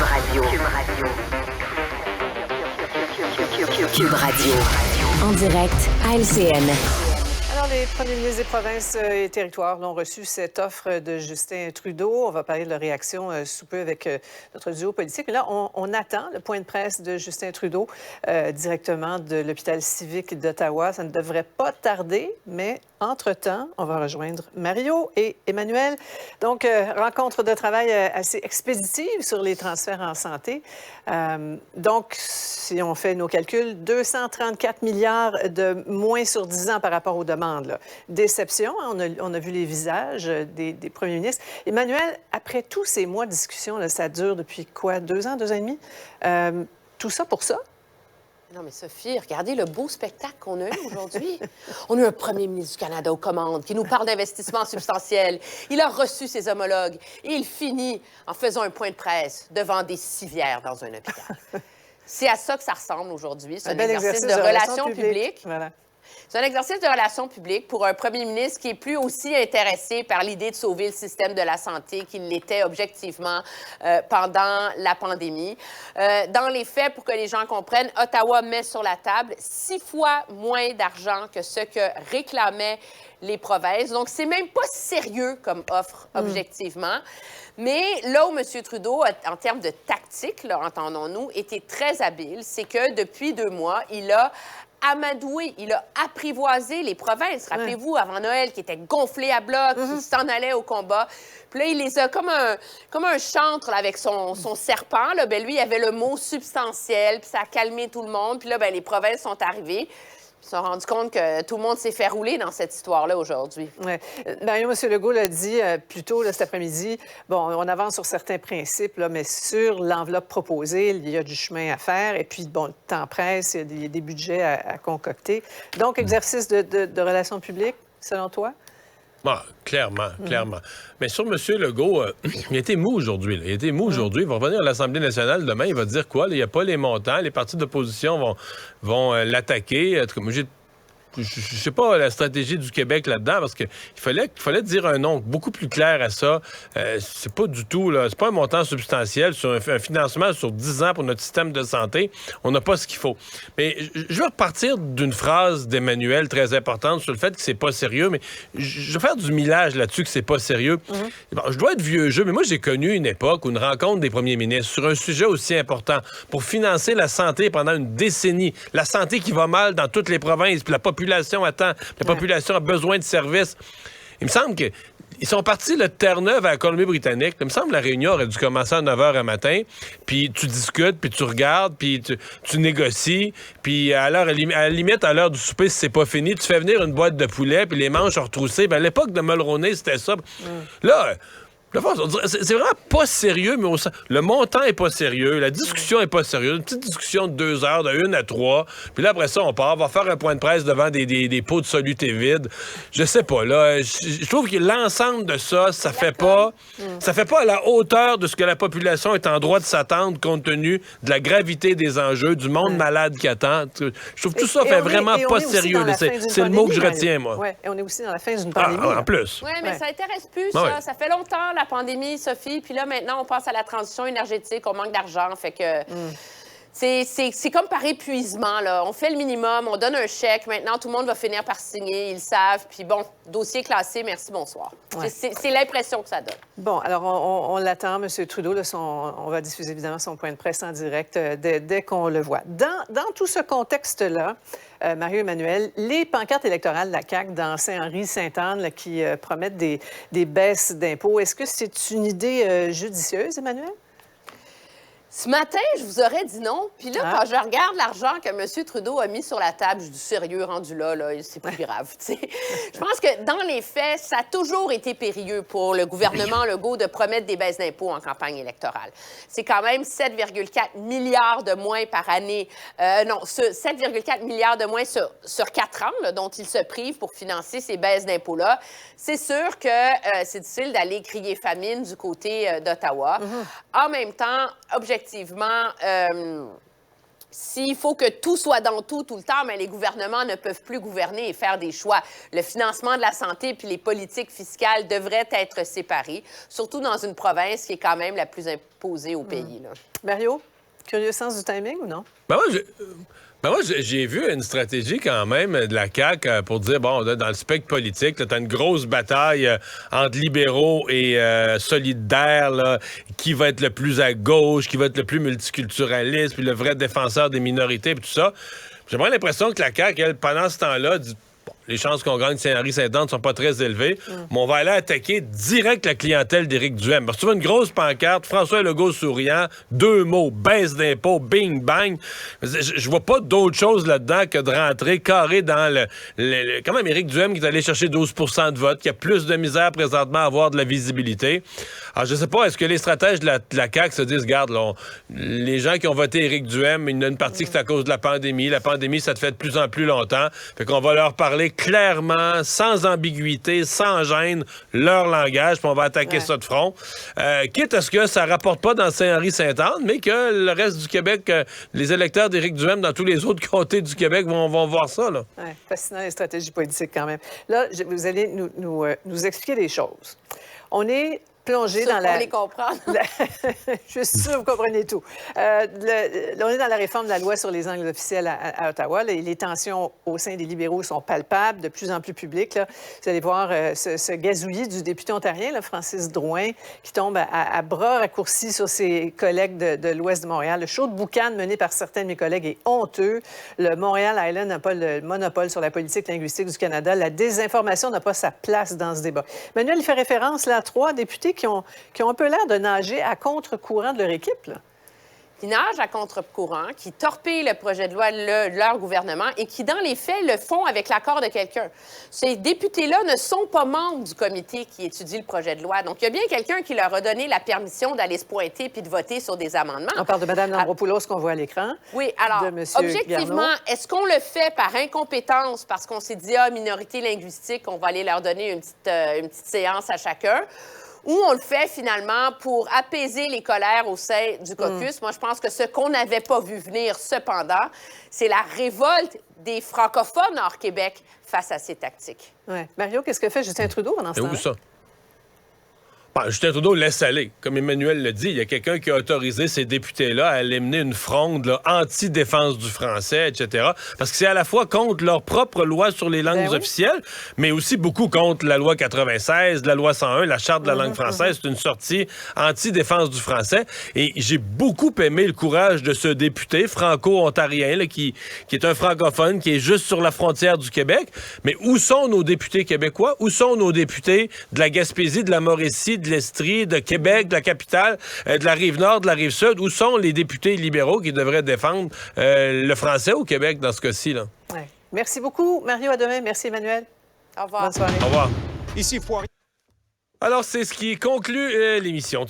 Radio. Cube Radio. En direct à LCN. Alors, les premiers ministres des provinces et territoires ont reçu cette offre de Justin Trudeau. On va parler de leur réaction sous peu avec notre duo politique. Mais là, on attend le point de presse de Justin Trudeau directement de l'hôpital civique d'Ottawa. Ça ne devrait pas tarder, mais entre-temps, on va rejoindre Mario et Emmanuel. Donc, rencontre de travail assez expéditive sur les transferts en santé. Donc, si on fait nos calculs, 234 milliards de moins sur 10 ans par rapport aux demandes. Là. Déception, hein? On a vu les visages des premiers ministres. Emmanuel, après tous ces mois de discussion, là, ça dure depuis quoi, 2 ans, 2 ans et demi? Tout ça pour ça? Non, mais Sophie, regardez le beau spectacle qu'on a eu aujourd'hui. On a eu un premier ministre du Canada aux commandes qui nous parle d'investissements substantiels. Il a reçu ses homologues et il finit en faisant un point de presse devant des civières dans un hôpital. C'est à ça que ça ressemble aujourd'hui. C'est un exercice de relations publiques. Voilà. C'est un exercice de relations publiques pour un premier ministre qui est plus aussi intéressé par l'idée de sauver le système de la santé qu'il l'était objectivement pendant la pandémie. Dans les faits, pour que les gens comprennent, Ottawa met sur la table 6 fois moins d'argent que ce que réclamaient les provinces. Donc, c'est même pas sérieux comme offre, objectivement. Mais là où M. Trudeau, en termes de tactique, là, entendons-nous, était très habile, c'est que depuis 2 mois, il a amadoué, il a apprivoisé les provinces. Rappelez-vous, avant Noël, qui étaient gonflés à bloc, qui s'en allaient au combat. Puis là, il les a comme un chantre là, avec son serpent. Là. Bien, lui, il avait le mot substantiel, puis ça a calmé tout le monde. Puis là, bien, les provinces sont arrivées. Ils se sont rendus compte que tout le monde s'est fait rouler dans cette histoire-là aujourd'hui. Oui. Mario, M. Legault l'a dit plus tôt là, cet après-midi. Bon, on avance sur certains principes, là, mais sur l'enveloppe proposée, il y a du chemin à faire. Et puis, bon, le temps presse, il y a des budgets à concocter. Donc, exercice de relations publiques, selon toi? Ah, clairement. Mais sur M. Legault, il a été mou aujourd'hui. Il a été mou aujourd'hui. Il va revenir à l'Assemblée nationale demain. Il va dire quoi? Il n'y a pas les montants. Les partis d'opposition vont l'attaquer. En tout cas, moi, je sais pas la stratégie du Québec là-dedans, parce qu'il fallait dire un nom beaucoup plus clair à ça. C'est pas du tout, là, c'est pas un montant substantiel sur un financement sur 10 ans pour notre système de santé. On n'a pas ce qu'il faut. Mais je vais repartir d'une phrase d'Emmanuel très importante sur le fait que c'est pas sérieux, mais je vais faire du millage là-dessus que c'est pas sérieux. Bon, je dois être vieux jeu, mais moi, j'ai connu une époque où une rencontre des premiers ministres sur un sujet aussi important pour financer la santé pendant une décennie, la santé qui va mal dans toutes les provinces, puis la population attend, la population a besoin de services. Il me semble qu'ils sont partis de Terre-Neuve à la Colombie-Britannique. Il me semble que la réunion aurait dû commencer à 9 h un matin, puis tu discutes, puis tu regardes, puis tu négocies, puis à la limite, à l'heure du souper, si c'est pas fini, tu fais venir une boîte de poulet, puis les manches retroussées. À l'époque de Mulroney, c'était ça. Là... C'est vraiment pas sérieux, mais le montant est pas sérieux, la discussion est pas sérieuse. Une petite discussion de 2 heures, de 1 à 3, puis là, après ça, on va faire un point de presse devant des pots de soluté vides. Je sais pas, là, je trouve que l'ensemble de ça, ça fait pas à la hauteur de ce que la population est en droit de s'attendre compte tenu de la gravité des enjeux, du monde malade qui attend. Je trouve que tout ça fait vraiment pas sérieux. C'est le mot que je retiens, moi. Oui, et on est aussi dans la fin d'une pandémie. En plus. Oui, mais ça intéresse plus, ça. Ouais. Ça fait longtemps, la pandémie, Sophie. Puis là, maintenant, on passe à la transition énergétique. On manque d'argent. Fait que c'est comme par épuisement, là. On fait le minimum, on donne un chèque. Maintenant, tout le monde va finir par signer. Ils le savent. Puis bon, dossier classé, merci, bonsoir. Ouais. C'est l'impression que ça donne. Bon, alors, on l'attend, M. Trudeau. Là, on va diffuser évidemment son point de presse en direct dès qu'on le voit. Dans tout ce contexte-là, Mario-Emmanuel, les pancartes électorales de la CAQ dans Saint-Henri-Sainte-Anne qui promettent des baisses d'impôts, est-ce que c'est une idée judicieuse, Emmanuel? Ce matin, je vous aurais dit non. Puis là, quand je regarde l'argent que M. Trudeau a mis sur la table, je dis sérieux, rendu là c'est plus grave. T'sais. Je pense que dans les faits, ça a toujours été périlleux pour le gouvernement Legault de promettre des baisses d'impôts en campagne électorale. C'est quand même 7,4 milliards de moins par année. 7,4 milliards de moins sur 4 ans là, dont il se prive pour financer ces baisses d'impôts-là. C'est sûr que c'est difficile d'aller crier famine du côté d'Ottawa. En même temps, objectivement, s'il faut que tout soit dans tout le temps, mais les gouvernements ne peuvent plus gouverner et faire des choix. Le financement de la santé puis les politiques fiscales devraient être séparés, surtout dans une province qui est quand même la plus imposée au pays. Là. Mario, curieux sens du timing ou non? Moi, j'ai vu une stratégie quand même de la CAQ pour dire, bon, dans le spectre politique, tu as une grosse bataille entre libéraux et solidaires, là, qui va être le plus à gauche, qui va être le plus multiculturaliste, puis le vrai défenseur des minorités, puis tout ça. J'ai vraiment l'impression que la CAQ, elle, pendant ce temps-là, dit, bon, les chances qu'on gagne Saint-Henri-Sainte-Anne ne sont pas très élevées, mais on va aller attaquer direct la clientèle d'Éric Duhem. Parce que tu vois une grosse pancarte, François Legault souriant, 2 mots, baisse d'impôts, bing, bang. Je vois pas d'autre chose là-dedans que de rentrer carré dans quand même, Éric Duhem qui est allé chercher 12 % de vote, qui a plus de misère présentement à avoir de la visibilité. Alors, je sais pas, est-ce que les stratèges de la CAQ se disent, regarde, là, les gens qui ont voté Éric Duhem, il y en a une partie qui c'est à cause de la pandémie. La pandémie, ça te fait de plus en plus longtemps. Fait qu'on va leur parler clairement, sans ambiguïté, sans gêne, leur langage, puis on va attaquer ça de front. Quitte à ce que ça rapporte pas dans Saint-Henri-Sainte-Anne, mais que le reste du Québec, les électeurs d'Éric Duhem dans tous les autres comtés du Québec vont voir ça, là. Ouais, fascinant, les stratégies politiques quand même. Là, vous allez nous expliquer des choses. On est plongé dans la... les comprendre. Je suis sûre que vous comprenez tout. On est dans la réforme de la loi sur les langues officielles à Ottawa. Les tensions au sein des libéraux sont palpables, de plus en plus publiques. Là. Vous allez voir ce gazouillis du député ontarien, là, Francis Drouin, qui tombe à bras raccourcis sur ses collègues de l'Ouest de Montréal. Le show de boucan mené par certains de mes collègues est honteux. Le Montréal Island n'a pas le monopole sur la politique linguistique du Canada. La désinformation n'a pas sa place dans ce débat. Manuel, il fait référence là, à 3 députés qui ont un peu l'air de nager à contre-courant de leur équipe, là. Qui nagent à contre-courant, qui torpillent le projet de loi de leur gouvernement et qui, dans les faits, le font avec l'accord de quelqu'un. Ces députés-là ne sont pas membres du comité qui étudie le projet de loi. Donc, il y a bien quelqu'un qui leur a donné la permission d'aller se pointer puis de voter sur des amendements. On parle de Mme Lambropoulos qu'on voit à l'écran. Oui, alors, objectivement, est-ce qu'on le fait par incompétence parce qu'on s'est dit, minorité linguistique, on va aller leur donner une petite séance à chacun? Ou on le fait finalement pour apaiser les colères au sein du caucus. Moi, je pense que ce qu'on n'avait pas vu venir, cependant, c'est la révolte des francophones hors Québec face à ces tactiques. Ouais. Mario, qu'est-ce que fait Justin Trudeau pendant ce temps-là? Où ça? Justin Trudeau laisse aller. Comme Emmanuel l'a dit, il y a quelqu'un qui a autorisé ces députés-là à aller mener une fronde là, anti-défense du français, etc. Parce que c'est à la fois contre leur propre loi sur les langues officielles, mais aussi beaucoup contre la loi 96, la loi 101, la Charte de la langue française. C'est une sortie anti-défense du français. Et j'ai beaucoup aimé le courage de ce député franco-ontarien là, qui est un francophone, qui est juste sur la frontière du Québec. Mais où sont nos députés québécois? Où sont nos députés de la Gaspésie, de la Mauricie, de l'Estrie, de Québec, de la capitale, de la Rive-Nord, de la Rive-Sud? Où sont les députés libéraux qui devraient défendre le français au Québec dans ce cas-ci, là? Ouais. Merci beaucoup, Mario. À demain. Merci, Emmanuel. Au revoir. Bonne soirée. Au revoir. Ici, Foirier. Alors, c'est ce qui conclut l'émission.